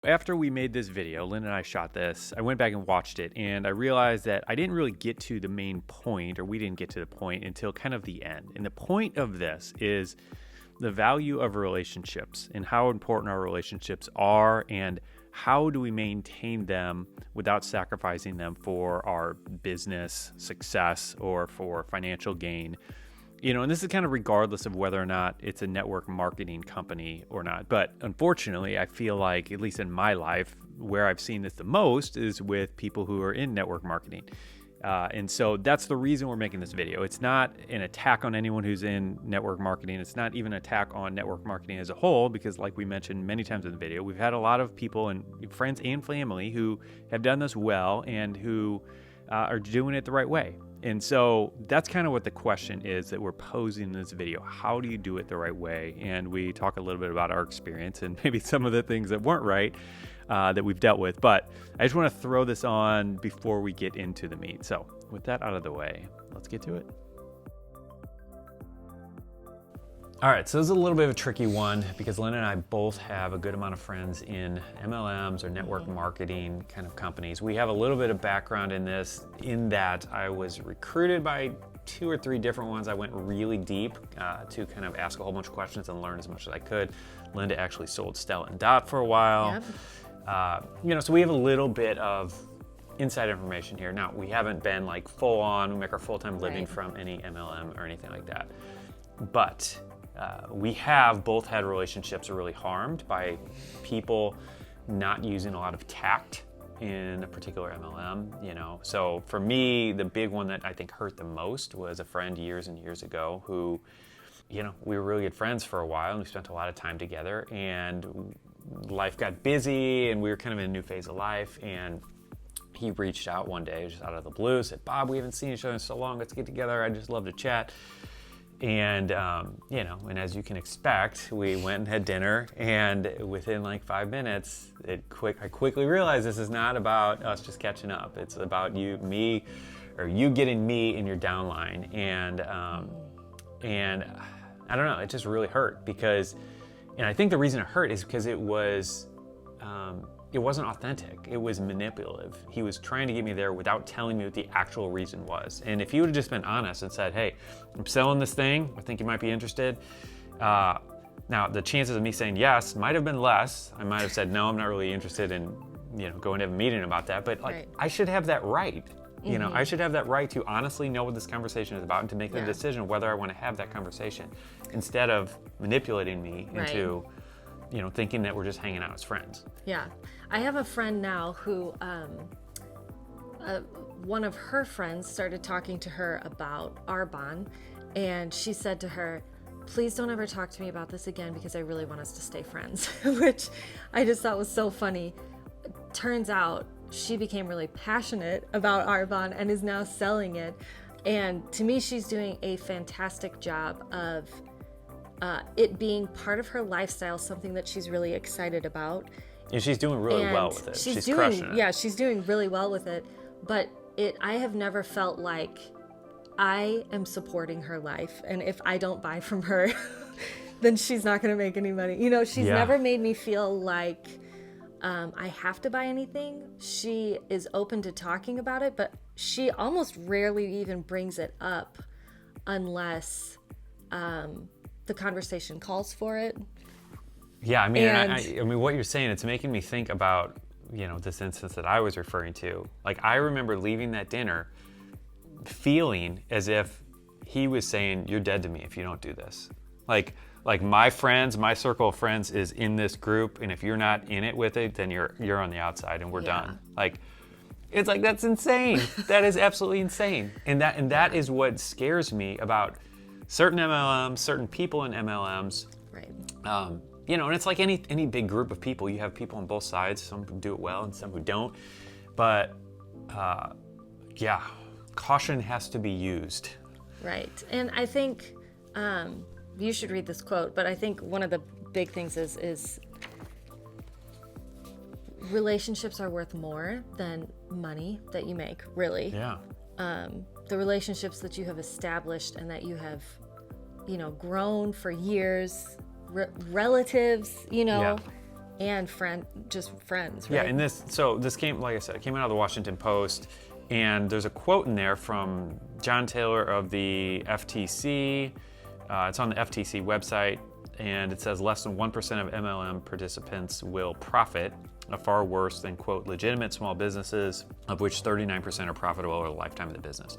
After we made this video, Lynn and I shot this, I went back and watched it, and I realized that I didn't really get to the main point, or we didn't get to the point until kind of the end. And the point of this is the value of relationships and how important our relationships are, and how do we maintain them without sacrificing them for our business success or for financial gain. You know, and this is kind of regardless of whether or not it's a network marketing company or not. But unfortunately, I feel like, at least in my life, where I've seen this the most is with people who are in network marketing. And so that's the reason we're making this video. It's not an attack on anyone who's in network marketing. It's not even an attack on network marketing as a whole, because like we mentioned many times in the video, we've had a lot of people and friends and family who have done this well and who are doing it the right way. And so that's kind of what the question is that we're posing in this video. How do you do it the right way? And we talk a little bit about our experience and maybe some of the things that weren't right that we've dealt with. But I just want to throw this on before we get into the meat. So with that out of the way, let's get to it. All right, so this is a little bit of a tricky one because Lynn and I both have a good amount of friends in MLMs or network marketing kind of companies. We have a little bit of background in this, in that I was recruited by 2 or 3 different ones. I went really deep to kind of ask a whole bunch of questions and learn as much as I could. Linda actually sold Stella and Dot for a while. Yep. So we have a little bit of inside information here. Now, we haven't been like full on, we make our full-time living from any MLM or anything like that. But we have both had relationships really harmed by people not using a lot of tact in a particular MLM, So for me, the big one that I think hurt the most was a friend years and years ago who, we were really good friends for a while and we spent a lot of time together, and life got busy and we were kind of in a new phase of life, and he reached out one day just out of the blue, said, "Bob, we haven't seen each other in so long, let's get together, I'd just love to chat." And, and as you can expect, we went and had dinner, and within like 5 minutes, I quickly realized this is not about us just catching up. It's about you getting me in your downline. And I don't know, it just really hurt and I think the reason it hurt is because it wasn't authentic. It was manipulative. He was trying to get me there without telling me what the actual reason was. And if he would have just been honest and said, "Hey, I'm selling this thing, I think you might be interested." Now, the chances of me saying yes might have been less. I might have said, "No, I'm not really interested in, going to have a meeting about that." But I should have that right. I should have that right to honestly know what this conversation is about and to make the decision whether I want to have that conversation, instead of manipulating me into thinking that we're just hanging out as friends. Yeah. I have a friend now who, one of her friends started talking to her about Arbonne, and she said to her, "Please don't ever talk to me about this again because I really want us to stay friends," which I just thought was so funny. Turns out she became really passionate about Arbonne and is now selling it. And to me, she's doing a fantastic job of it being part of her lifestyle, something that she's really excited about. And she's doing really well with it. She's crushing it. Yeah, she's doing really well with it. But I have never felt like I am supporting her life, and if I don't buy from her, then she's not going to make any money. She's never made me feel like I have to buy anything. She is open to talking about it, but she almost rarely even brings it up unless the conversation calls for it. Yeah, I mean, what you're saying, it's making me think about, this instance that I was referring to. Like, I remember leaving that dinner feeling as if he was saying, "You're dead to me if you don't do this." Like my circle of friends is in this group, and if you're not in it with it, then you're on the outside and we're done. It's like, that's insane. That is absolutely insane. And that is what scares me about certain MLMs, certain people in MLMs. Right. And it's like any big group of people. You have people on both sides. Some who do it well and some who don't. But caution has to be used. Right. And I think you should read this quote, but I think one of the big things is relationships are worth more than money that you make, really. Yeah. The relationships that you have established and that you have, grown for years, relatives, and just friends, right? Yeah, and this came, like I said, it came out of the Washington Post, and there's a quote in there from John Taylor of the FTC. It's on the FTC website, and it says less than 1% of MLM participants will profit, far worse than, quote, legitimate small businesses, of which 39% are profitable over the lifetime of the business.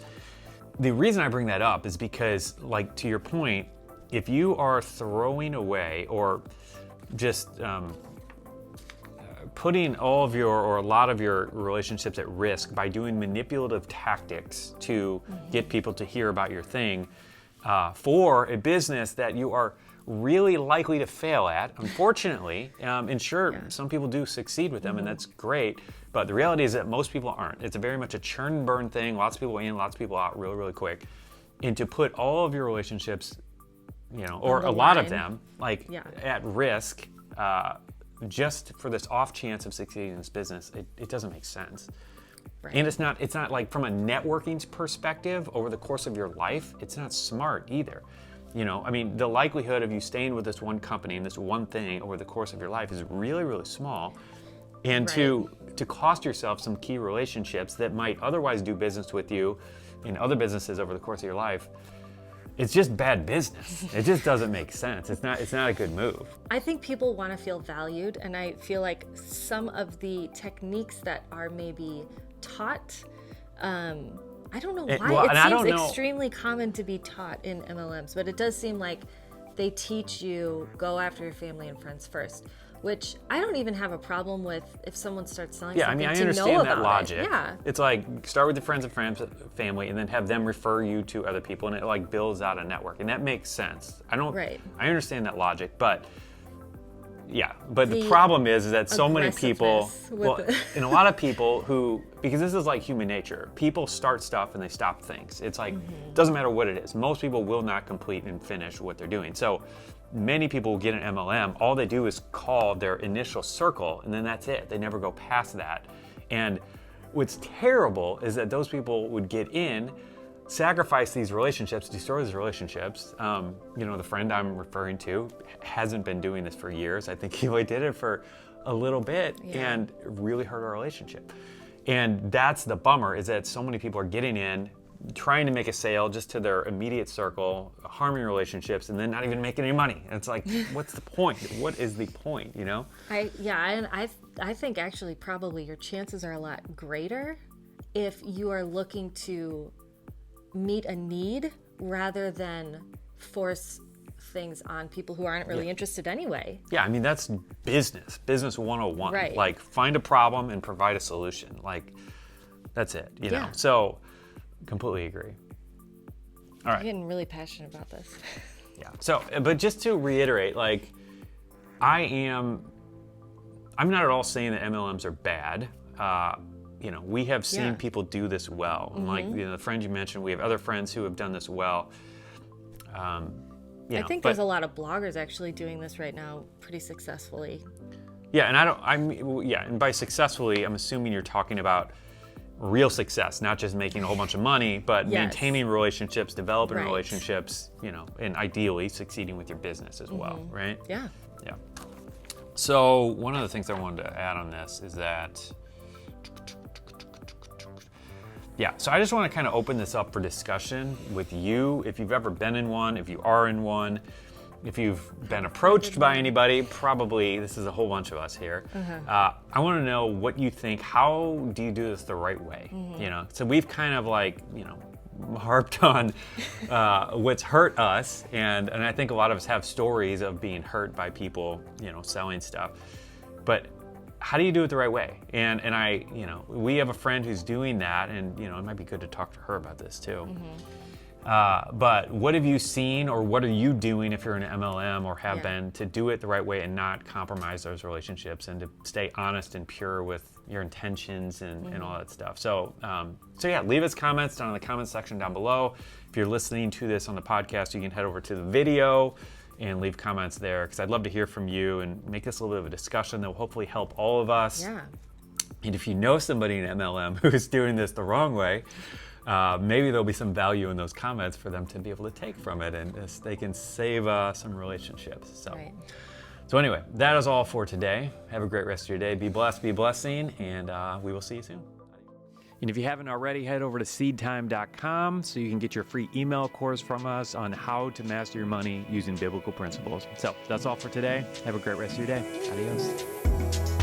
The reason I bring that up is because, like, to your point, if you are throwing away or just putting all of your, or a lot of your relationships at risk by doing manipulative tactics to get people to hear about your thing for a business that you are really likely to fail at, unfortunately, and sure, some people do succeed with them, and that's great, but the reality is that most people aren't. It's a very much a churn and burn thing, lots of people in, lots of people out really, really quick, and to put all of your relationships, you know, or a lot of them, like, at risk, just for this off chance of succeeding in this business, it doesn't make sense. Right. And it's not like, from a networking perspective over the course of your life, it's not smart either. You know, I mean, the likelihood of you staying with this one company and this one thing over the course of your life is really, really small. And to cost yourself some key relationships that might otherwise do business with you in other businesses over the course of your life, it's just bad business. It just doesn't make sense. It's not a good move. I think people want to feel valued, and I feel like some of the techniques that are maybe taught, I don't know why. It seems extremely common to be taught in MLMs, but it does seem like they teach you go after your family and friends first, which I don't even have a problem with if someone starts selling something to know about it. I understand that logic. Yeah. It's like start with the friends and family and then have them refer you to other people, and it like builds out a network, and that makes sense. I understand that logic, but the problem is that so many people, and a lot of people who, because this is like human nature, people start stuff and they stop things. It's like, doesn't matter what it is. Most people will not complete and finish what they're doing. So many people get an MLM, all they do is call their initial circle, and then that's it. They never go past that. And what's terrible is that those people would get in, sacrifice these relationships, destroy these relationships. You know, the friend I'm referring to hasn't been doing this for years. I think he only did it for a little bit and really hurt our relationship. And that's the bummer, is that so many people are getting in, trying to make a sale just to their immediate circle, harming relationships, and then not even making any money. And it's like, what's the point? What is the point, you know? I think actually probably your chances are a lot greater if you are looking to meet a need rather than force things on people who aren't really interested anyway. Yeah, I mean, that's business 101. Right. Like, find a problem and provide a solution. Like, that's it, you know? So, completely agree. All right. I'm getting really passionate about this. Yeah, so, but just to reiterate, like, I'm not at all saying that MLMs are bad. You know, we have seen people do this well. And like, you know, the friend you mentioned, we have other friends who have done this well. I think there's a lot of bloggers actually doing this right now pretty successfully. Yeah, and and by successfully, I'm assuming you're talking about real success, not just making a whole bunch of money, but maintaining relationships, developing relationships, you know, and ideally succeeding with your business as well, right? Yeah. Yeah. So one of the things I wanted to add on this is that, so I just want to kind of open this up for discussion with you. If you've ever been in one, if you are in one, if you've been approached by anybody, probably this is a whole bunch of us here. I want to know what you think. How do you do this the right way? You know, so we've kind of like, you know, harped on what's hurt us, and I think a lot of us have stories of being hurt by people, you know, selling stuff. But how do you do it the right way? And I, you know, we have a friend who's doing that, and you know, it might be good to talk to her about this too. But what have you seen, or what are you doing if you're in an MLM or have been, to do it the right way and not compromise those relationships, and to stay honest and pure with your intentions and all that stuff? So leave us comments down in the comments section down below. If you're listening to this on the podcast, you can head over to the video and leave comments there, because I'd love to hear from you and make this a little bit of a discussion that will hopefully help all of us. Yeah. And if you know somebody in MLM who's doing this the wrong way, maybe there'll be some value in those comments for them to be able to take from it, and they can save some relationships. So anyway, that is all for today. Have a great rest of your day. Be blessed, be a blessing, and we will see you soon. And if you haven't already, head over to SeedTime.com so you can get your free email course from us on how to master your money using biblical principles. So that's all for today. Have a great rest of your day. Adios.